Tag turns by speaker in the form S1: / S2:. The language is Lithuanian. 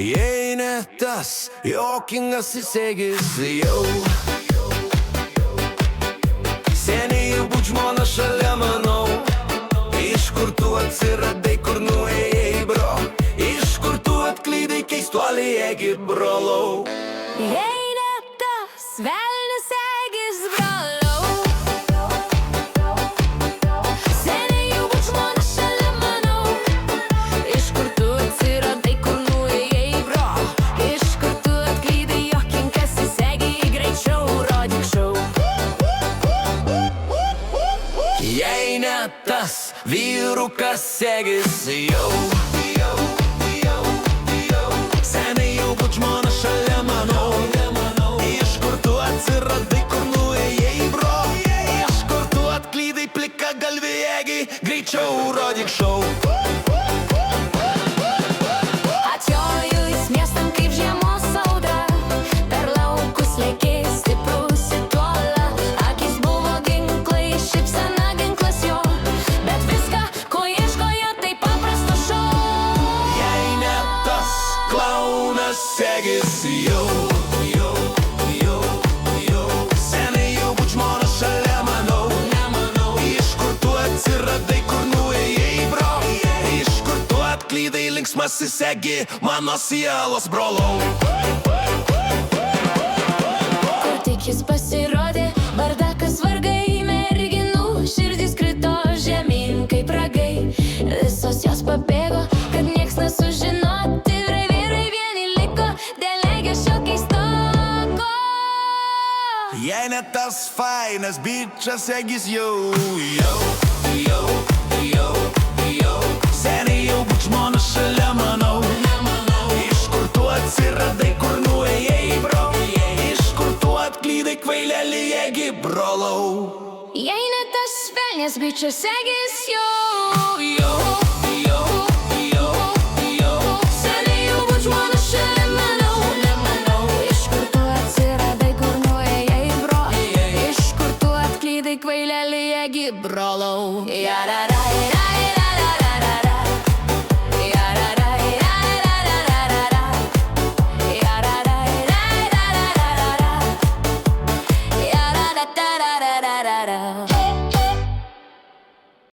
S1: Jei ne tas juokingas įsegis jau seniai jau būt žmona šalia, manau. Iš kur tu atsiradai, kur nuėjai, bro? Iš kur tu atklydai, keistuolį, egi, brolau?
S2: Jei ne tas velnias egis, brolau, seniai jau būt žmona šalia, manau. Iš kur tu atsiradai, kur nuėjai, bro? Iš kur tu atklydai, juokingas įsegi, greičiau rodyk šou.
S1: Jei ne tas vyrukas egis jau seniai jau būt žmona šalia, manau. Iš kur tu atsiradai, kur nuėjai, bro? Iš kur tu atklydai, plika galvi, egi, greičiau rodyk šou.
S2: Atjoju į miestą kaip žiemos audra, per laukus lėkė stiprus it uola. Akis buvo ginklai, šypsena ginklas jo, bet viską, ko ieškojo, tai paprasto šou.
S1: Jei ne tas klaunas egis jau seniai jau būt žmona šalia, manau. Iš kur tu atsiradai, kur nuėjai, bro? Iš kur tu atklydai, linksmasis egi, mano sielos brolau?
S2: Kur tik jis pasirodė, bardakas vargai, merginų širdys krito žemyn kaip ragai. Visos jos pabėgo, kad nieks nesužino, tikrai vyrai vieni liko dėl elgesio keistoko.
S1: Jei ne tas fainas bičas egis jau seniai jau būt žmona šalia, manau. Iš kur tu atsiradai, kur nuėjai, bro? Iš kur tu atklydai, kvaileli, egi, brolau?
S2: Jei ne tas velnias bičas egis jau